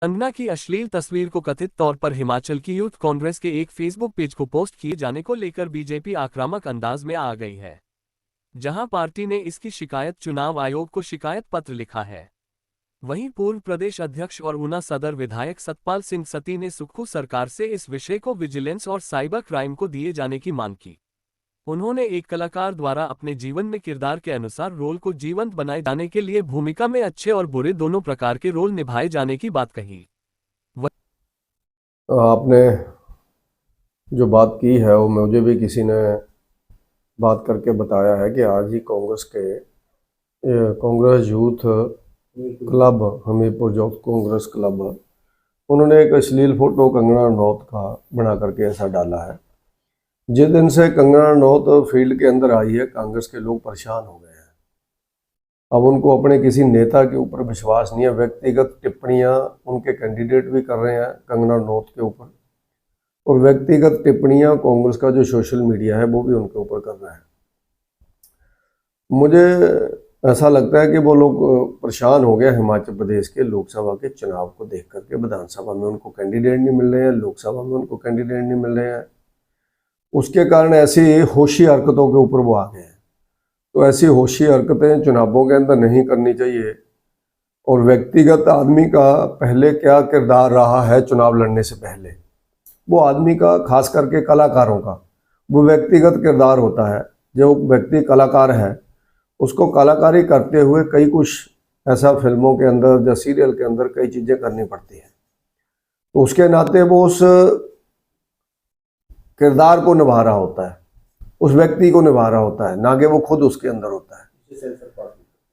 कंगना की अश्लील तस्वीर को कथित तौर पर हिमाचल की यूथ कांग्रेस के एक फेसबुक पेज को पोस्ट किए जाने को लेकर बीजेपी आक्रामक अंदाज में आ गई है, जहां पार्टी ने इसकी शिकायत चुनाव आयोग को शिकायत पत्र लिखा है। वहीं पूर्व प्रदेश अध्यक्ष और ऊना सदर विधायक सतपाल सिंह सत्ती ने सुक्खू सरकार से इस विषय को विजिलेंस और साइबर क्राइम को दिए जाने की मांग की। उन्होंने एक कलाकार द्वारा अपने जीवन में किरदार के अनुसार रोल को जीवंत बनाए जाने के लिए भूमिका में अच्छे और बुरे दोनों प्रकार के रोल निभाए जाने की बात कही। आपने जो बात की है वो मुझे भी किसी ने बात करके बताया है कि आज ही Congress youth club, Hamirpur youth Congress club, उन्होंने एक अश्लील फोटो कंगना रनौत का बना करके ऐसा डाला है। जिस दिन से कंगना रनौत फील्ड के अंदर आई है, कांग्रेस के लोग परेशान हो गए हैं। अब उनको अपने किसी नेता के ऊपर विश्वास नहीं है। व्यक्तिगत टिप्पणियां उनके कैंडिडेट भी कर रहे हैं कंगना रनौत के ऊपर, और व्यक्तिगत टिप्पणियां कांग्रेस का जो सोशल मीडिया है वो भी उनके ऊपर कर रहा है। मुझे ऐसा लगता है कि वो लोग परेशान हो गए हिमाचल प्रदेश के लोकसभा के चुनाव को देख करके। विधानसभा में उनको कैंडिडेट नहीं मिल रहे हैं, लोकसभा में उनको कैंडिडेट नहीं मिल रहे हैं, उसके कारण ऐसी होशी हरकतों के ऊपर वो आ गए हैं। तो ऐसी होशी हरकतें चुनावों के अंदर नहीं करनी चाहिए। और व्यक्तिगत आदमी का पहले क्या किरदार रहा है चुनाव लड़ने से पहले, वो आदमी का, खास करके कलाकारों का, वो व्यक्तिगत किरदार होता है। जो व्यक्ति कलाकार है उसको कलाकारी करते हुए कई कुछ ऐसा फिल्मों के अंदर या सीरियल के अंदर कई चीज़ें करनी पड़ती हैं। तो उसके नाते वो उस किरदार को निभा रहा होता है, उस व्यक्ति को निभा रहा होता है, ना कि वो खुद उसके अंदर होता है।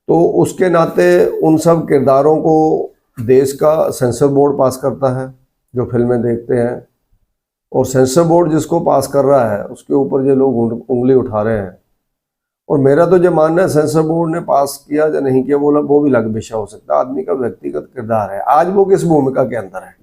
तो उसके नाते उन सब किरदारों को देश का सेंसर बोर्ड पास करता है, जो फिल्में देखते हैं, और सेंसर बोर्ड जिसको पास कर रहा है उसके ऊपर ये लोग उंगली उठा रहे हैं। और मेरा तो ये मानना है सेंसर बोर्ड ने पास किया या नहीं किया वो भी अलग विषय हो सकता है। आदमी का व्यक्तिगत किरदार है, आज वो किस भूमिका के अंदर है।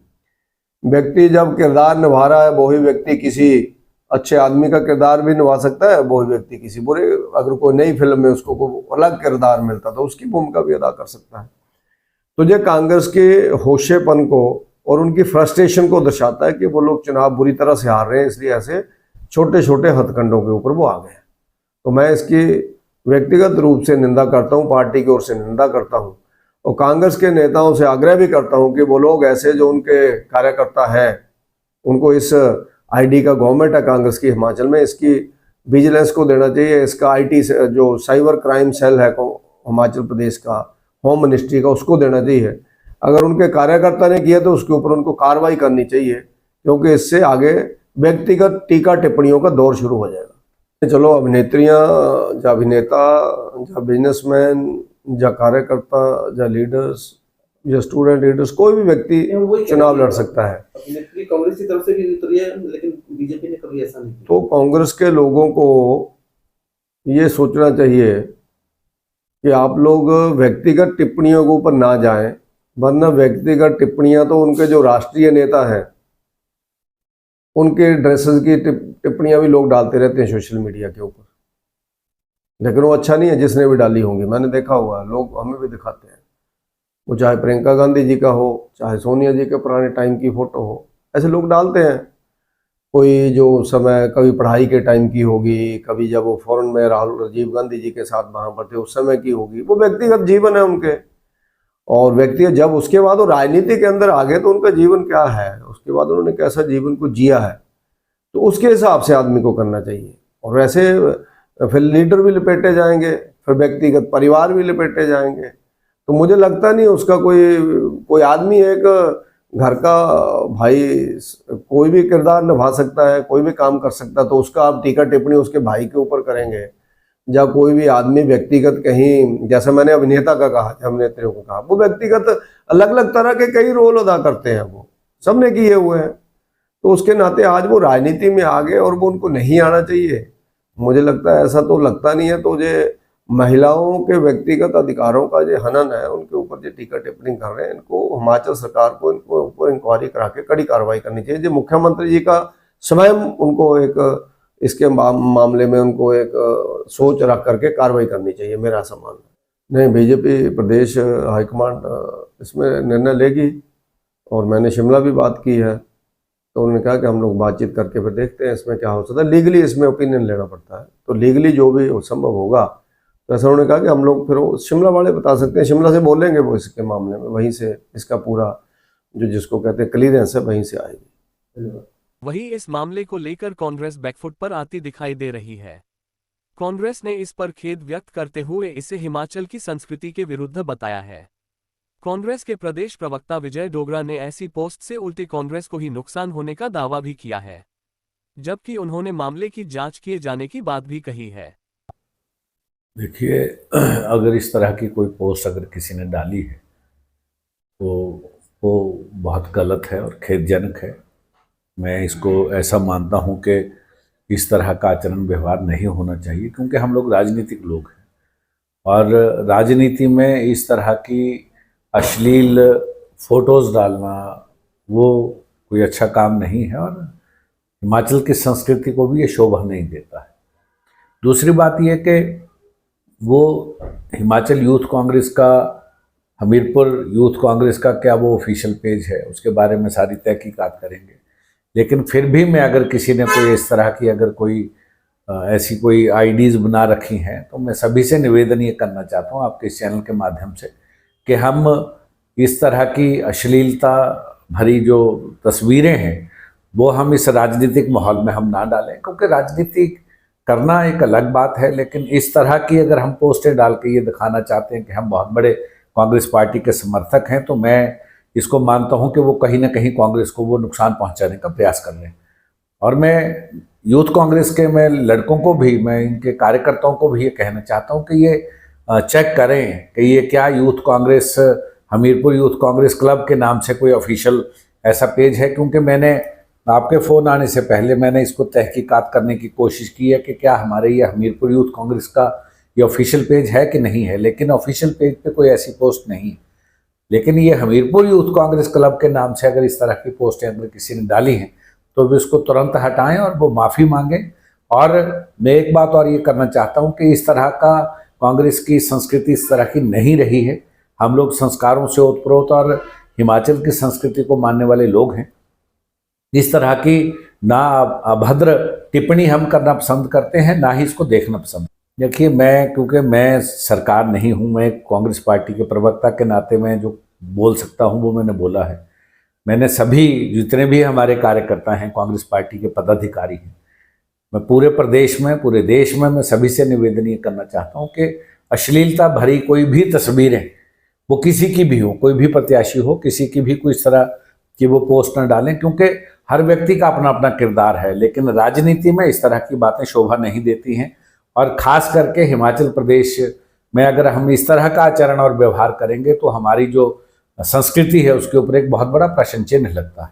व्यक्ति जब किरदार निभा रहा है, वही व्यक्ति किसी अच्छे आदमी का किरदार भी निभा सकता है, वही व्यक्ति किसी बुरे, अगर कोई नई फिल्म में उसको कोई अलग किरदार मिलता तो उसकी भूमिका भी अदा कर सकता है। तो ये कांग्रेस के होशेपन को और उनकी फ्रस्ट्रेशन को दर्शाता है कि वो लोग चुनाव बुरी तरह से हार रहे हैं, इसलिए ऐसे छोटे छोटे हथकंडों के ऊपर वो आ गए हैं। तो मैं इसकी व्यक्तिगत रूप से निंदा करता हूँ, पार्टी की ओर से निंदा करता हूँ, और कांग्रेस के नेताओं से आग्रह भी करता हूँ कि वो लोग ऐसे जो उनके कार्यकर्ता हैं, उनको इस आईडी का गवर्नमेंट है कांग्रेस की हिमाचल में, इसकी विजिलेंस को देना चाहिए। इसका आईटी जो साइबर क्राइम सेल है हिमाचल प्रदेश का, होम मिनिस्ट्री का, उसको देना चाहिए। अगर उनके कार्यकर्ता ने किया तो उसके ऊपर उनको कार्रवाई करनी चाहिए, क्योंकि इससे आगे व्यक्तिगत टीका टिप्पणियों का दौर शुरू हो जाएगा। चलो अभिनेत्रियां, या अभिनेता, या बिजनेसमैन, या कार्यकर्ता, या लीडर्स, या स्टूडेंट लीडर्स, कोई भी व्यक्ति चुनाव लड़ सकता है। अभिनेत्री कांग्रेस की तरफ से भी उतरी है, लेकिन बीजेपी ने कभी ऐसा नहीं किया। तो कांग्रेस के लोगों को ये सोचना चाहिए कि आप लोग व्यक्तिगत टिप्पणियों के ऊपर ना जाएं, वरना व्यक्तिगत टिप्पणियां तो उनके जो राष्ट्रीय नेता हैं उनके ड्रेसेस की टिप्पणियां भी लोग डालते रहते हैं सोशल मीडिया के ऊपर, लेकिन वो अच्छा नहीं है जिसने भी डाली होंगी। मैंने देखा हुआ है, लोग हमें भी दिखाते हैं, वो चाहे प्रियंका गांधी जी का हो, चाहे सोनिया जी के पुराने टाइम की फोटो हो, ऐसे लोग डालते हैं। कोई जो समय कभी पढ़ाई के टाइम की होगी, कभी जब वो फॉरेन में राजीव गांधी जी के साथ वहाँ पर थे उस समय की होगी, वो व्यक्तिगत जीवन है उनके। और व्यक्ति जब उसके बाद वो राजनीति के अंदर आ गए तो उनका जीवन क्या है, उसके बाद उन्होंने कैसा जीवन को जिया है, तो उसके हिसाब से आदमी को करना चाहिए। और वैसे फिर लीडर भी लपेटे जाएंगे, फिर व्यक्तिगत परिवार भी लपेटे जाएंगे। तो मुझे लगता नहीं उसका कोई आदमी, एक घर का भाई कोई भी किरदार निभा सकता है, कोई भी काम कर सकता है, तो उसका आप टीका टिप्पणी उसके भाई के ऊपर करेंगे, या कोई भी आदमी व्यक्तिगत कहीं, जैसे मैंने अभिनेता का कहा, अभिनेत्रियों को कहा, वो व्यक्तिगत अलग अलग तरह के कई रोल अदा करते हैं, वो सबने किए हुए हैं। तो उसके नाते आज वो राजनीति में आ गए और वो उनको नहीं आना चाहिए, मुझे लगता है। ऐसा तो लगता नहीं है। तो ये महिलाओं के व्यक्तिगत अधिकारों का जो हनन है, उनके ऊपर जो टीका टिप्पणी कर रहे हैं, इनको हिमाचल सरकार को इनको ऊपर इंक्वायरी करा के कड़ी कार्रवाई करनी चाहिए। जो मुख्यमंत्री जी का स्वयं उनको एक इसके मामले में उनको एक सोच रख करके कार्रवाई करनी चाहिए, मेरा ऐसा मानना है। नहीं, बीजेपी प्रदेश हाईकमांड इसमें निर्णय लेगी, और मैंने शिमला भी बात की है, तो उन्होंने कहा कि हम लोग बातचीत करके फिर देखते हैं इसमें क्या हो सकता है। लीगली इसमें ओपिनियन लेना पड़ता है, तो लीगली जो भी संभव होगा, तो ऐसा उन्होंने कहा कि हम लोग फिर वो शिमला वाले बता सकते हैं, शिमला से बोलेंगे वो इसके मामले में, वहीं से इसका पूरा जो जिसको कहते हैं क्लियरेंस है वहीं से आएगी। धन्यवाद। वहीं इस मामले को लेकर कांग्रेस बैकफुट पर आती दिखाई दे रही है। कांग्रेस ने इस पर खेद व्यक्त करते हुए इसे हिमाचल की संस्कृति के विरुद्ध बताया है। कांग्रेस के प्रदेश प्रवक्ता विजय डोगरा ने ऐसी पोस्ट से उल्टी कांग्रेस को ही नुकसान होने का दावा भी किया है, जबकि उन्होंने मामले की जांच किए जाने की बात भी कही है। देखिए, अगर इस तरह की कोई पोस्ट अगर किसी ने डाली है तो वो बहुत गलत है और खेदजनक है। मैं इसको ऐसा मानता हूँ कि इस तरह का आचरण व्यवहार नहीं होना चाहिए, क्योंकि हम लोग राजनीतिक लोग हैं और राजनीति में इस तरह की अश्लील फोटोज़ डालना वो कोई अच्छा काम नहीं है और हिमाचल की संस्कृति को भी ये शोभा नहीं देता है। दूसरी बात यह कि वो हिमाचल यूथ कांग्रेस का, हमीरपुर यूथ कांग्रेस का क्या वो ऑफिशियल पेज है, उसके बारे में सारी तहकीकात करेंगे। लेकिन फिर भी मैं अगर किसी ने कोई इस तरह की अगर कोई ऐसी कोई आईडीज़ बना रखी हैं, तो मैं सभी से निवेदन ये करना चाहता हूँ आपके इस चैनल के माध्यम से कि हम इस तरह की अश्लीलता भरी जो तस्वीरें हैं वो हम इस राजनीतिक माहौल में हम ना डालें, क्योंकि राजनीति करना एक अलग बात है, लेकिन इस तरह की अगर हम पोस्टें डाल के ये दिखाना चाहते हैं कि हम बहुत बड़े कांग्रेस पार्टी के समर्थक हैं, तो मैं इसको मानता हूं कि वो कहीं ना कहीं कांग्रेस को वो नुकसान पहुंचाने का प्रयास कर रहे हैं। और मैं यूथ कांग्रेस के मैं लड़कों को भी, मैं इनके कार्यकर्ताओं को भी ये कहना चाहता हूं कि ये चेक करें कि ये क्या youth Congress, Hamirpur youth Congress club के नाम से कोई ऑफिशियल ऐसा पेज है, क्योंकि मैंने आपके फ़ोन आने से पहले मैंने इसको तहकीकात करने की कोशिश की है कि क्या हमारे ये हमीरपुर यूथ कांग्रेस का ये ऑफिशियल पेज है कि नहीं है, लेकिन ऑफिशियल पेज पे कोई ऐसी पोस्ट नहीं है। लेकिन ये हमीरपुर यूथ कांग्रेस क्लब के नाम से अगर इस तरह की पोस्टें अगर किसी ने डाली हैं तो भी उसको तुरंत हटाएं और वो माफ़ी मांगें। और मैं एक बात और ये करना चाहता हूँ कि इस तरह का कांग्रेस की संस्कृति इस तरह की नहीं रही है। हम लोग संस्कारों से ओतप्रोत और हिमाचल की संस्कृति को मानने वाले लोग हैं। इस तरह की ना अभद्र टिप्पणी हम करना पसंद करते हैं, ना ही इसको देखना पसंद। देखिए, क्योंकि मैं सरकार नहीं हूँ, मैं कांग्रेस पार्टी के प्रवक्ता के नाते मैं जो बोल सकता हूँ वो मैंने बोला है। मैंने सभी जितने भी हमारे कार्यकर्ता हैं, कांग्रेस पार्टी के पदाधिकारी हैं, मैं पूरे प्रदेश में, पूरे देश में मैं सभी से निवेदन ये करना चाहता हूँ कि अश्लीलता भरी कोई भी तस्वीरें, वो किसी की भी हो, कोई भी प्रत्याशी हो, किसी की भी कोई इस तरह की वो पोस्ट न डालें, क्योंकि हर व्यक्ति का अपना अपना किरदार है। लेकिन राजनीति में इस तरह की बातें शोभा नहीं देती हैं, और ख़ास करके हिमाचल प्रदेश में अगर हम इस तरह का आचरण और व्यवहार करेंगे तो हमारी जो संस्कृति है उसके ऊपर एक बहुत बड़ा प्रश्न चिन्ह लगता है।